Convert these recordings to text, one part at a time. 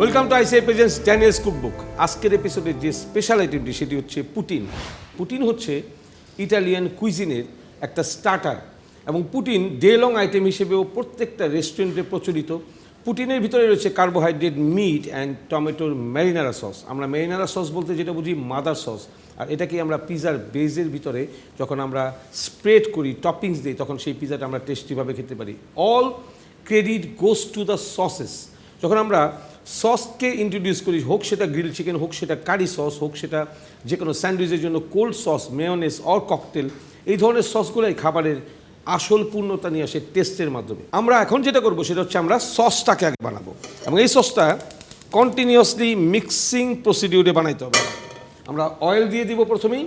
Welcome to ICI presents Daniels cookbook. আজকের এপিসোডে যে স্পেশাল আইটেমটি সেটি হচ্ছে পুটিন। পুটিন হচ্ছে ইটালিয়ান কুইজিনের একটা স্টার্টার এবং পুটিন ডে লং আইটেম হিসেবেও প্রত্যেকটা রেস্টুরেন্টে প্রচলিত। পুটিনের ভিতরে রয়েছে কার্বোহাইড্রেট, মিট অ্যান্ড টমেটোর ম্যারিনারা সস। আমরা ম্যারিনারা সস বলতে যেটা বুঝি মাদার সস, আর এটাকে আমরা পিজার বেজের ভিতরে যখন আমরা স্প্রেড করি, টপিংস দিই, তখন সেই পিজাটা আমরা টেস্টিভাবে খেতে পারি। All credit goes to the sausages. যখন আমরা সসকে ইন্ট্রোডিউস করি, হোক সেটা গ্রিল চিকেন, হোক সেটা কারি সস, হোক সেটা যে কোনো স্যান্ডউইচের জন্য cold sauce, mayonnaise or cocktail, এই ধরনের সসগুলোই খাবারের আসল পূর্ণতা নিয়ে আসে টেস্টের মাধ্যমে। আমরা এখন যেটা করবো সেটা হচ্ছে আমরা সসটাকে আগে বানাবো এবং এই সসটা কন্টিনিউয়াসলি মিক্সিং প্রসিডিউরে বানাইতে হবে। আমরা অয়েল দিয়ে দিব। প্রথমেই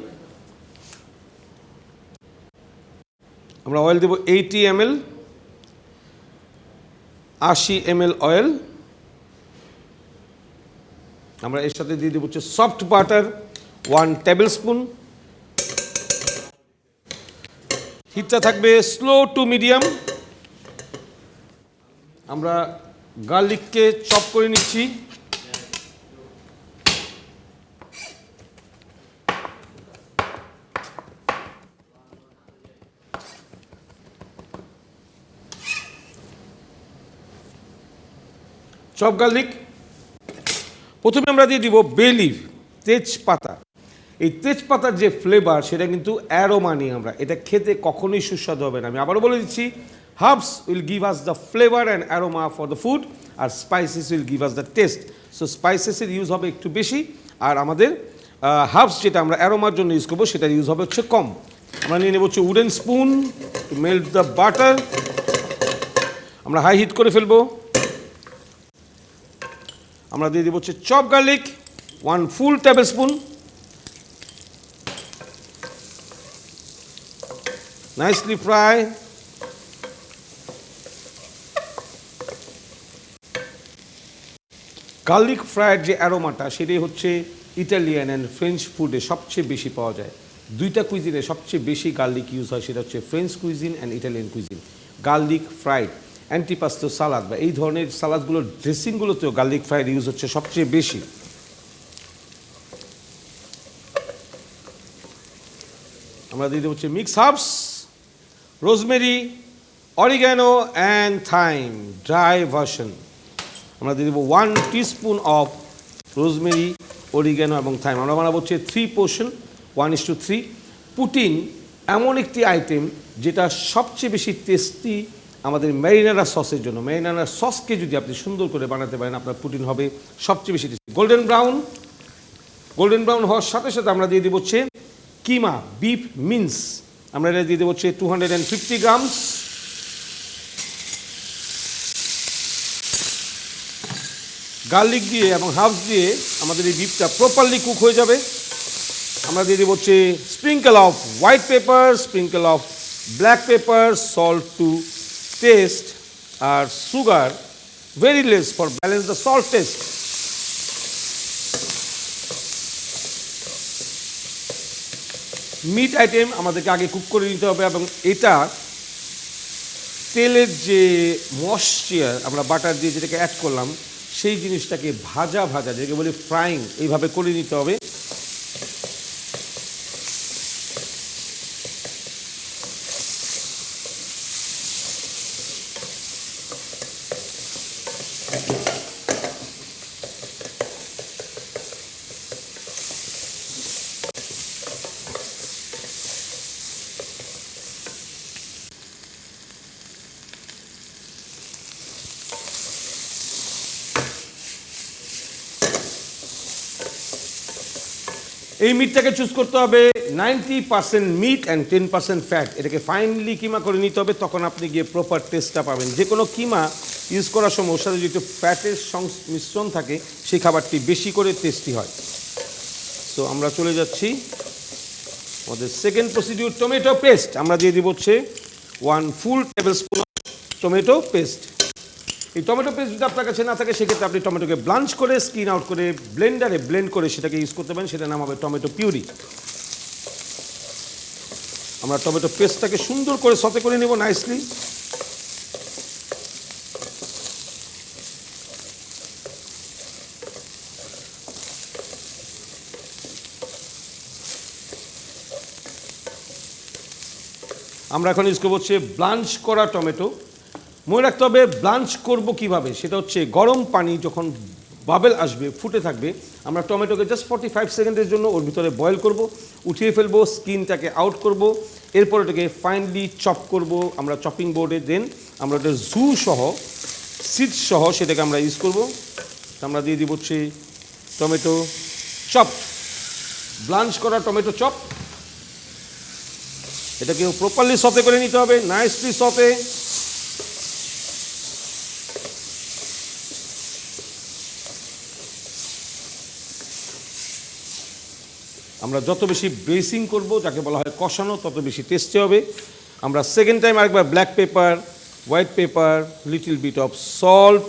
আমরা অয়েল দেব 80 ml, 80 ml অয়েল। আমরা এর সাথে দিয়ে দেবো হচ্ছে সফট বাটার 1 টেবিল স্পুন। হিটটা থাকবে স্লো টু মিডিয়াম। আমরা গার্লিককে চপ করে নিচ্ছি। Chop garlic. প্রথমে আমরা দিয়ে দিব বে লিভ, তেজপাতা। এই তেজপাতার যে ফ্লেভার সেটা কিন্তু অ্যারোমা নিয়ে আমরা, এটা খেতে কখনোই সুস্বাদু হবে না। আমি আবারও বলে দিচ্ছি, herbs will give us the flavour and aroma for the food, আর spices will give us the taste. So স্পাইসেসের ইউজ হবে একটু বেশি, আর আমাদের হার্বস যেটা আমরা অ্যারোমার জন্য ইউজ করবো সেটার ইউজ হবে হচ্ছে কম। আমরা নিয়ে নেব হচ্ছে wooden spoon to melt the butter. আমরা হাই হিট করে ফেলবো। আমরা দিয়ে দেবো হচ্ছে chop garlic 1 full tablespoon. Nicely fry. Garlic ফ্রাইয়ের যে অ্যারোমাটা সেটাই হচ্ছে ইটালিয়ান অ্যান্ড ফ্রেঞ্চ ফুডে সবচেয়ে বেশি পাওয়া যায়। দুইটা কুইজিনে সবচেয়ে বেশি গার্লিক ইউজ হয়, সেটা হচ্ছে French cuisine and Italian cuisine. Garlic fried, antipasto salad বা এই ধরনের সালাদগুলোর ড্রেসিংগুলোতেও গার্লিক ফ্রাইড ইউজ হচ্ছে সবচেয়ে বেশি। আমরা দিয়ে দেবো হচ্ছে mix herbs, rosemary, oregano and thyme dry version. আমরা দিয়ে দেবো 1 টিস্পুন অফ রোজমেরি, অরিগ্যানো এবং থাইম। আমরা বানাবো হচ্ছে 3 পোর্শন, 1:3। পুটিন এমন একটি আইটেম যেটা সবচেয়ে বেশি টেস্টি আমাদের ম্যারিনারা সসের জন্য। ম্যারিনারা সসকে যদি আপনি সুন্দর করে বানাতে পারেন, আপনার পুটিন হবে সবচেয়ে বেশি tasty. Golden brown. Golden brown হওয়ার সাথে সাথে আমরা দিয়ে দেবো হচ্ছে কিমা, বিফ মিন্স। আমরা এটা দিয়ে দেবো হচ্ছে 250 গ্রামস। গার্লিক দিয়ে এবং হার্বস দিয়ে আমাদের এই বিফটা প্রপারলি কুক হয়ে যাবে। আমরা দিয়ে দেবো হচ্ছে sprinkle of white pepper, sprinkle of black pepper, salt to taste, আর sugar very less for balance the salt taste. Meat item আমাদেরকে আগে কুক করে নিতে হবে এবং এটা তেলের যে ময়েশ্চার আমরা বাটার দিয়ে যেটাকে অ্যাড করলাম সেই জিনিসটাকে ভাজা ভাজা, যেটাকে বলি ফ্রাইং, এইভাবে করে নিতে হবে। এই মিটটাকে চুজ করতে হবে 90% মিট অ্যান্ড 10% ফ্যাট। এটাকে ফাইনলি কিমা করে নিতে হবে, তখন আপনি গিয়ে প্রপার টেস্টটা পাবেন। যে কোনো কিমা ইউজ করার সময় ওর সাথে যদি ফ্যাটের সংমিশ্রণ থাকে সেই খাবারটি বেশি করে টেস্টি হয়। সো আমরা চলে যাচ্ছি আমাদের সেকেন্ড প্রসিডিউর, টমেটো পেস্ট। আমরা দিয়ে দিব হচ্ছে 1 full table spoon tomato paste. এই টমেটো পেস্ট যদি আপনার কাছে না থাকে সেক্ষেত্রে আপনি টমেটোকে ব্লাঞ্চ করে স্কিন আউট করে ব্লেন্ডারে ব্লেন্ড করে সেটাকে ইউজ করতে পারেন, সেটার নাম হবে টমেটো পিউরি। আমরা টমেটো পেস্টটাকে সুন্দর করে সতে করে নেব নাইসলি। আমরা এখন ইউজ করবো হচ্ছে ব্লাঞ্চ করা টমেটো। মনে রাখতে হবে ব্লাঞ্চ করব কিভাবে, সেটা হচ্ছে গরম পানি যখন বাবেল আসবে, ফুটে থাকবে, আমরা টমেটোকে জাস্ট 45 সেকেন্ডের জন্য ওর ভিতরে বয়েল করব, উঠিয়ে ফেলবো, স্কিনটাকে আউট করব, এরপর এটাকে ফাইনলি চপ করব আমরা চপিং বোর্ডে। দেন আমরা ওটা জু সহ, সিড সহ সেটাকে আমরা ইউজ করব। আমরা দিয়ে দিব হচ্ছে টমেটো চপ, ব্লাঞ্চ করা টমেটো চপ। এটাকে প্রপারলি সতে করে নিতে হবে, নাইসলি সতে। আমরা যত বেশি ব্রেসিং করব, যাকে বলা হয় কষানো, তত বেশি টেস্টি হবে। আমরা সেকেন্ড টাইম আরেকবার black pepper, white pepper, little bit of salt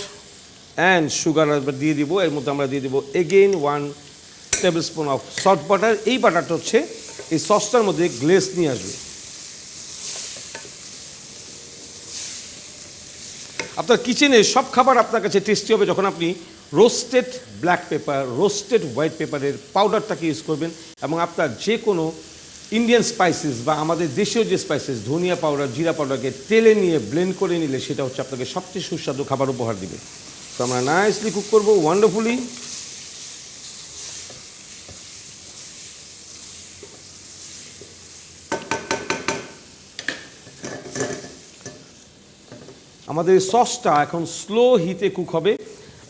and sugar দিয়ে দিব। এর মধ্যে আমরা দিয়ে দিব again 1 tablespoon of salt butter. এই বাটারটা হচ্ছে এই সসটার মধ্যে গ্লেজ নিয়ে আসবে। আপনার কিচেনে সব খাবার আপনার কাছে টেস্টি হবে যখন আপনি roasted black pepper, roasted white পেপারের পাউডারটাকে ইউজ করবেন। এবং আপনার যে কোনো ইন্ডিয়ান স্পাইসেস বা আমাদের দেশীয় যে স্পাইসেস, ধনিয়া পাউডার, জিরা পাউডারকে তেলে নিয়ে ব্লেন্ড করে নিলে সেটা হচ্ছে আপনাকে সবচেয়ে সুস্বাদু খাবার উপহার দিবে। তো আমরা নাইসলি কুক করবো ওয়ান্ডারফুলি। আমাদের সসটা এখন স্লো হিটে কুক হবে।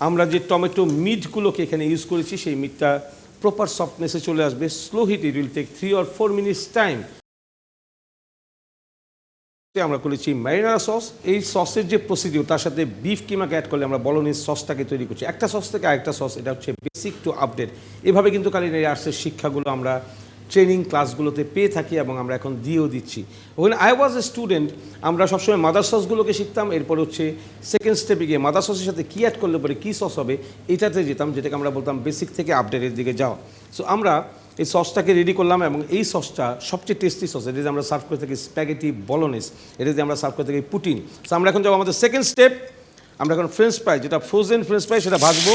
আমরা যে টমেটো মিটগুলোকে এখানে ইউজ করেছি সেই মিটটা প্রপার সফটনেসে চলে আসবে। Slow heat, it will take 3 or 4 minutes time. আমরা করেছি ম্যারিনারা সস। এই সসের যে প্রসিডিউর, তার সাথে বিফ কিমাকে অ্যাড করলে আমরা বলোনিজ সসটাকে তৈরি করছি। একটা সস থেকে আরেকটা সস, এটা হচ্ছে বেসিক টু আপডেট। এভাবে কিন্তু কালিনারি আর্টসের শিক্ষাগুলো আমরা ট্রেনিং ক্লাসগুলোতে পেয়ে থাকি এবং আমরা এখন দিয়েও দিচ্ছি। ওখানে আই ওয়াজ এ স্টুডেন্ট, আমরা সবসময় মাদার সসগুলোকে শিখতাম। এরপর হচ্ছে সেকেন্ড স্টেপে গিয়ে মাদার সসের সাথে কী অ্যাড করলে পরে কী সস হবে এটাতে যেতাম, যেটাকে আমরা বলতাম বেসিক থেকে আপডেটের দিকে যাওয়া। সো আমরা এই সসটাকে রেডি করলাম এবং এই সসটা সবচেয়ে টেস্টি সস। এটা দিয়ে আমরা সার্ভ করে থাকি স্প্যাগেটি বলোনেস, এটা দিয়ে আমরা সার্ভ করে থাকি পুটিন। সো আমরা এখন যাবো আমাদের সেকেন্ড স্টেপ। আমরা এখন ফ্রেঞ্চ ফ্রাই, যেটা ফ্রোজেন ফ্রেঞ্চ ফ্রাই, সেটা ভাজবো।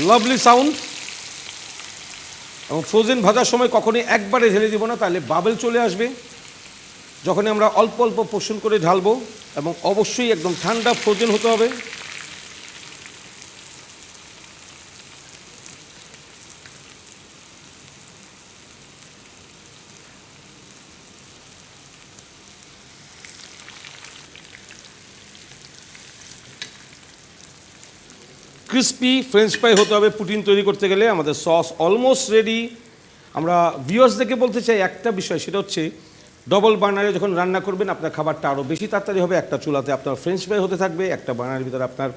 Lovely sound. এবং ফ্রোজেন ভাজার সময় কখনোই একবারে ঢেলে দিব না, তাহলে বাবেল চলে আসবে। যখনই আমরা অল্প অল্প পোর্শন করে ঢালবো, এবং অবশ্যই একদম ঠান্ডা ফ্রোজেন হতে হবে। ক্রিস্পি ফ্রেঞ্চ ফ্রাই হতে হবে পুটিন তৈরি করতে গেলে। আমাদের সস অলমোস্ট রেডি। আমরা ভিউয়ার্সদেরকে বলতে চাই একটা বিষয়, সেটা হচ্ছে ডবল বার্নারে যখন রান্না করবেন আপনার খাবারটা আরও বেশি তাড়াতাড়ি হবে। একটা চুলাতে আপনার ফ্রেঞ্চ ফ্রাই হতে থাকবে, একটা বার্নারের ভিতরে আপনার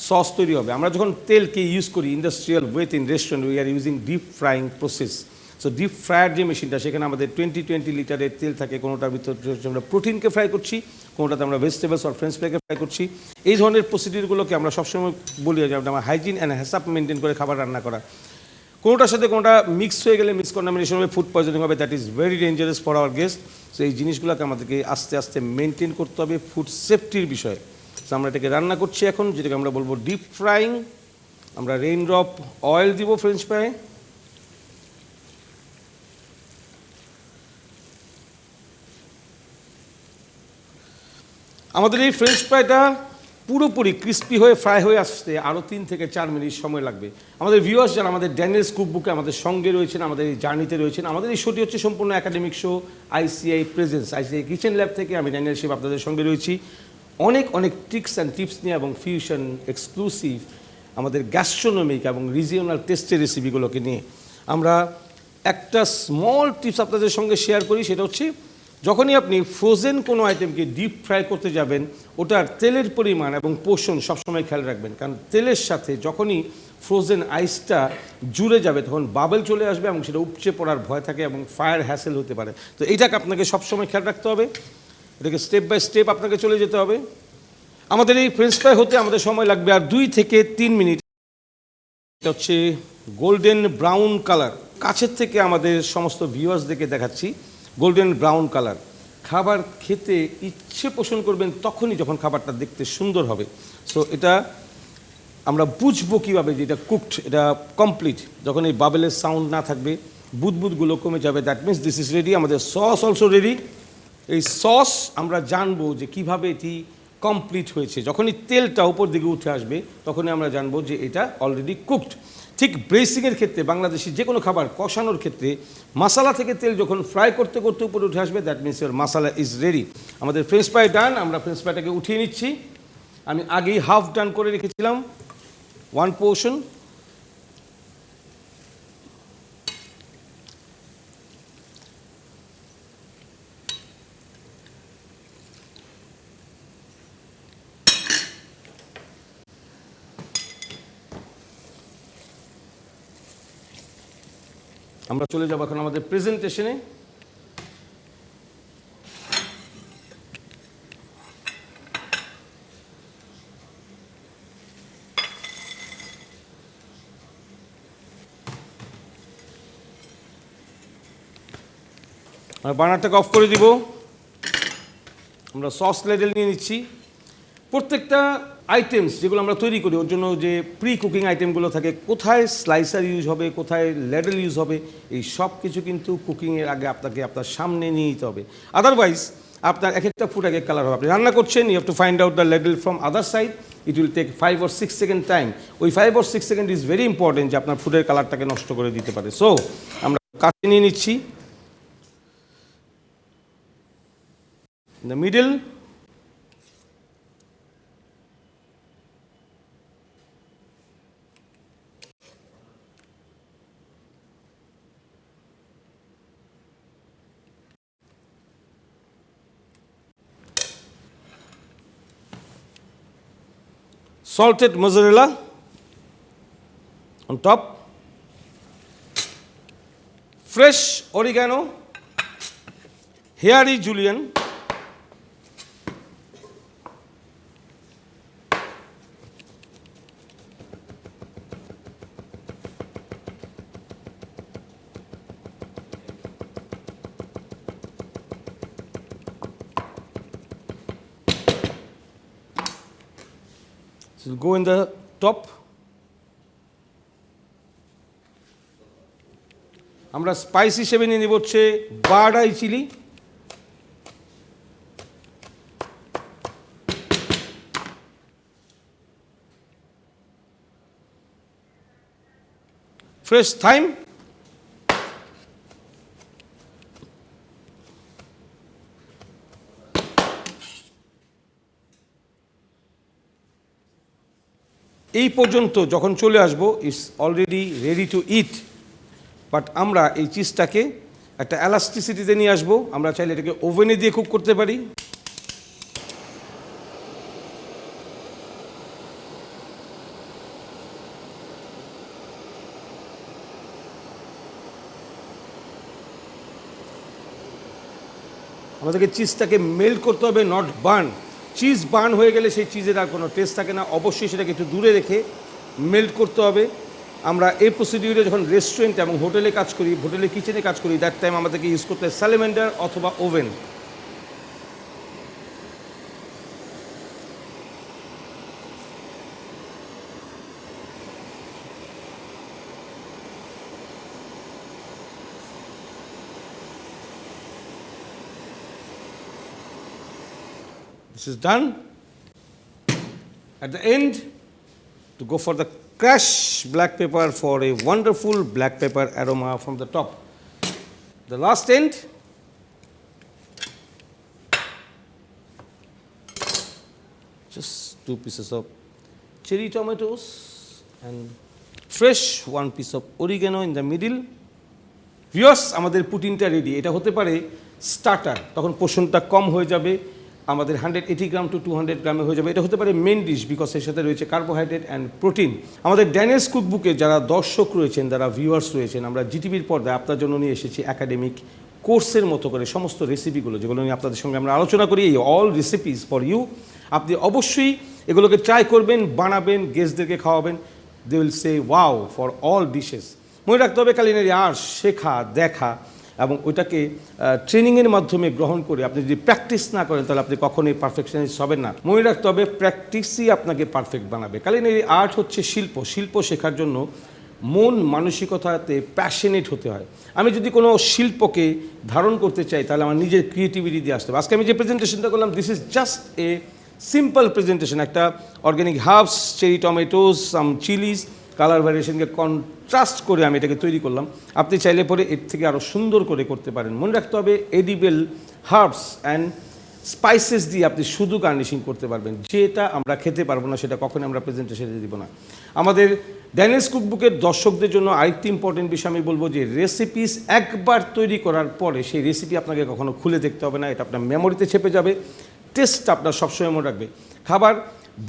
সস তৈরি হবে। আমরা যখন তেলকে ইউজ করি industrial way in restaurant, we are using deep frying process. So deep fryer যে মেশিনটা, সেখানে আমাদের 20 লিটারের তেল থাকে। কোনোটার ভিতরে আমরা প্রোটিনকে ফ্রাই করছি, কোনোটাতে আমরা ভেজিটেবলস আর ফ্রেঞ্চ ফ্রাইকে ফ্রাই করছি। এই ধরনের প্রসিডিউরগুলোকে আমরা সবসময় বলি যে আমরা হাইজিন অ্যান্ড হ্যাসাপ মেনটেন করে খাবার রান্না করা। কোনোটার সাথে কোনোটা মিক্স হয়ে গেলে মিসকন্টামিনেশন হবে, ফুড পয়জনিং হবে, that is very dangerous for our guest. So এই জিনিসগুলোকে আমাদেরকে আস্তে আস্তে মেনটেন করতে হবে ফুড সেফটির বিষয়ে। সো আমরা এটাকে রান্না করছি এখন, যেটাকে আমরা বলবো ডিপ ফ্রাইং। আমরা রেইন ড্রপ অয়েল দিব ফ্রেঞ্চ ফ্রাই। আমাদের এই ফ্রেঞ্চ ফ্রাইটা পুরোপুরি ক্রিস্পি হয়ে ফ্রাই হয়ে আসতে আরও 3 থেকে 4 মিনিট সময় লাগবে। আমাদের ভিউয়ার্স যারা আমাদের ড্যানিয়েলস কুকবুকে আমাদের সঙ্গে রয়েছেন, আমাদের এই জার্নিতে রয়েছেন, আমাদের এই শোটি হচ্ছে সম্পূর্ণ academic show, ICI presence, ICI kitchen lab থেকে আমি ড্যানিয়েল শিব আপনাদের সঙ্গে রয়েছি অনেক অনেক ট্রিক্স অ্যান্ড টিপস নিয়ে এবং ফিউশন এক্সক্লুসিভ আমাদের গ্যাস্ট্রোনমিক এবং রিজিওনাল টেস্টের রেসিপিগুলোকে নিয়ে। আমরা একটা স্মল টিপস আপনাদের সঙ্গে শেয়ার করি, সেটা হচ্ছে যখনই আপনি ফ্রোজেন কোনো আইটেমকে ডিপ ফ্রাই করতে যাবেন, ওটার তেলের পরিমাণ এবং পোষণ সবসময় খেয়াল রাখবেন। কারণ তেলের সাথে যখনই ফ্রোজেন আইসটা জুড়ে যাবে তখন বাবেল চলে আসবে এবং সেটা উপচে পড়ার ভয় থাকে এবং ফায়ার হ্যাসেল হতে পারে। তো এইটাকে আপনাকে সবসময় খেয়াল রাখতে হবে, এটাকে স্টেপ বাই স্টেপ আপনাকে চলে যেতে হবে। আমাদের এই ফ্রেঞ্চ ফ্রাই হতে আমাদের সময় লাগবে আর 2 থেকে 3 মিনিট। এটা হচ্ছে গোল্ডেন ব্রাউন কালার। কাছের থেকে আমাদের সমস্ত ভিউয়ার্সদেরকে দেখাচ্ছি গোল্ডেন ব্রাউন কালার। খাবার খেতে ইচ্ছে পোষণ করবেন তখনই যখন খাবারটা দেখতে সুন্দর হবে। সো এটা আমরা বুঝবো কীভাবে যে এটা কুকড, এটা কমপ্লিট, যখন এই বাবেলের সাউন্ড না থাকবে, বুদবুদগুলো কমে যাবে, that means this is ready. আমাদের সস অলসো রেডি। এই সস আমরা জানবো যে কিভাবে এটি কমপ্লিট হয়েছে। যখনই তেলটা উপর দিকে উঠে আসবে তখনই আমরা জানবো যে এটা অলরেডি কুকড। ঠিক ব্রেসিংয়ের ক্ষেত্রে বাংলাদেশি যে কোনো খাবার কষানোর ক্ষেত্রে মশলা থেকে তেল যখন ফ্রাই করতে করতে উপরে উঠে আসবে, that means your masala is ready. আমাদের ফ্রেঞ্চ ফ্রাই ডান, আমরা ফ্রেঞ্চ ফ্রাইটাকে উঠিয়ে নিচ্ছি। আমি আগেই হাফ ডান করে রেখেছিলাম, 1 পোর্শন। আমরা চলে যাব এখন আমাদের প্রেজেন্টেশনে। বার্নারটাকে অফ করে দিব। আমরা সস লেডেল নিয়ে নিচ্ছি। প্রত্যেকটা আইটেমস যেগুলো আমরা তৈরি করি ওর জন্য যে প্রি কুকিং আইটেমগুলো থাকে, কোথায় স্লাইসার ইউজ হবে, কোথায় লেডেল ইউজ হবে, এই সব কিছু কিন্তু কুকিংয়ের আগে আপনাকে আপনার সামনে নিয়ে নিতে হবে। আদারওয়াইজ আপনার এক একটা ফুড এক এক কালার হবে। আপনি রান্না করছেন, you have to find out the ladle from other side, it will take 5 or 6 second time. ওই 5 or 6 second is very important, যে আপনার ফুডের কালারটাকে নষ্ট করে দিতে পারে। সো আমরা কাছে নিয়ে নিচ্ছি। In the middle, salted mozzarella on top, fresh oregano, hairy julienne, so go in the top. আমরা স্পাইস হিসেবে নিয়ে নিব হচ্ছে bird eye chili, fresh thyme, এই পর্যন্ত যখন চলে আসবো it's already ready to eat. But আমরা এই চিজটাকে একটা এলাস্টিসিটিতে নিয়ে আসবো। আমরা চাইলে এটাকে ওভেনে দিয়ে কুক করতে পারি। আমাদেরকে চিজটাকে মেল্ট করতে হবে, নট বার্ন। চিজ বার্ন হয়ে গেলে সেই চিজের আর কোনো টেস্ট থাকে না। অবশ্যই সেটাকে একটু দূরে রেখে মেল্ট করতে হবে। আমরা এই প্রসিডিউরে যখন রেস্টুরেন্ট এবং হোটেলে কাজ করি, হোটেলে কিচেনে কাজ করি, দ্যাট টাইম আমাদেরকে ইউজ করতে হয় স্যালামেন্ডার অথবা oven. This is done. At the end, to go for the crushed black pepper for a wonderful black pepper aroma from the top. The last end, just 2 pieces of cherry tomatoes and fresh 1 piece of oregano in the middle. Viewers, আমাদের পুটিনটা ready. এটা হতে পারে starter, তখন পোর্শনটা কম হয়ে যাবে, আমাদের 180 গ্রাম two 200 গ্রামে হয়ে যাবে। এটা হতে পারে মেন ডিশ, বিকজ এর সাথে রয়েছে কার্বোহাইড্রেট অ্যান্ড প্রোটিন। আমাদের ড্যানিয়েলস কুকবুকে যারা দর্শক রয়েছেন, যারা ভিউয়ার্স রয়েছেন, আমরা জিটিভির পর্দায় আপনার জন্য নিয়ে এসেছি একাডেমিক কোর্সের মতো করে সমস্ত রেসিপিগুলো, যেগুলো নিয়ে আপনাদের সঙ্গে আমরা আলোচনা করি। এই অল রেসিপিস ফর ইউ। আপনি অবশ্যই এগুলোকে ট্রাই করবেন, বানাবেন, গেস্টদেরকে খাওয়াবেন। They will say wow for all dishes. মনে রাখতে হবে কালিনারি আর্টস শেখা, দেখা এবং ওইটাকে ট্রেনিংয়ের মাধ্যমে গ্রহণ করে আপনি যদি প্র্যাকটিস না করেন তাহলে আপনি কখনোই পারফেকশনিস্ট হবেন না। মনে রাখতে হবে প্র্যাকটিসই আপনাকে পারফেক্ট বানাবে। কালিনারি আর্ট হচ্ছে শিল্প। শিল্প শেখার জন্য মন মানসিকতাতে প্যাশনেট হতে হয়। আমি যদি কোনো শিল্পকে ধারণ করতে চাই তাহলে আমার নিজের ক্রিয়েটিভিটি দিয়ে আসতে হবে। আজকে আমি যে প্রেজেন্টেশনটা করলাম, this is just a simple presentation. একটা অর্গ্যানিক হার্বস, চেরি টমেটোজ, সাম চিলিজ, কালার ভ্যারিয়েশনকে কন্ট্রাস্ট করে আমি এটাকে তৈরি করলাম। আপনি চাইলে পরে এর থেকে আরও সুন্দর করে করতে পারেন। মনে রাখতে হবে এডিবল হার্বস অ্যান্ড স্পাইসেস দিয়ে আপনি শুধু গার্নিশিং করতে পারবেন। যেটা আমরা খেতে পারবো না সেটা কখনো আমরা প্রেজেন্টেশনে দিব না। আমাদের ড্যানিয়েলস কুকবুকের দর্শকদের জন্য আরেকটি ইম্পর্টেন্ট বিষয় আমি বলবো যে রেসিপিস একবার তৈরি করার পরে সেই রেসিপি আপনাকে কখনো খুলে দেখতে হবে না, এটা আপনার মেমোরিতে চেপে যাবে। টেস্ট আপনার সবসময় মনে রাখবে। খাবার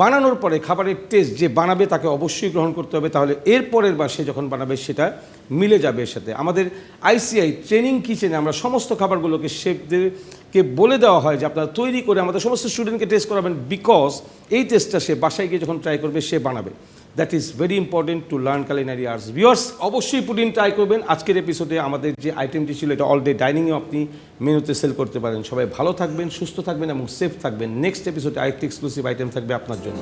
বানানোর পরে খাবারের টেস্ট যে বানাবে তাকে অবশ্যই গ্রহণ করতে হবে, তাহলে এর পরের বার সে যখন বানাবে সেটা মিলে যাবে এর সাথে। আমাদের আইসিআই ট্রেনিং কিচেনে আমরা সমস্ত খাবারগুলোকে শেফদেরকে বলে দেওয়া হয় যে আপনারা তৈরি করে আমাদের সমস্ত স্টুডেন্টকে টেস্ট করাবেন, বিকজ এই টেস্টটা সে বাসায় গিয়ে যখন ট্রাই করবে সে বানাবে। That is very important to learn culinary arts. Viewers, অবশ্যই পুডিং ট্রাই করবেন। আজকের এপিসোডে আমাদের যে আইটেমটি ছিল এটা অল ডে ডাইনিংয়ে আপনি মেনুতে সেল করতে পারেন। সবাই ভালো থাকবেন, সুস্থ থাকবেন এবং সেফ থাকবেন। নেক্সট এপিসোডে আরেকটি এক্সক্লুসিভ আইটেম থাকবে আপনার জন্য।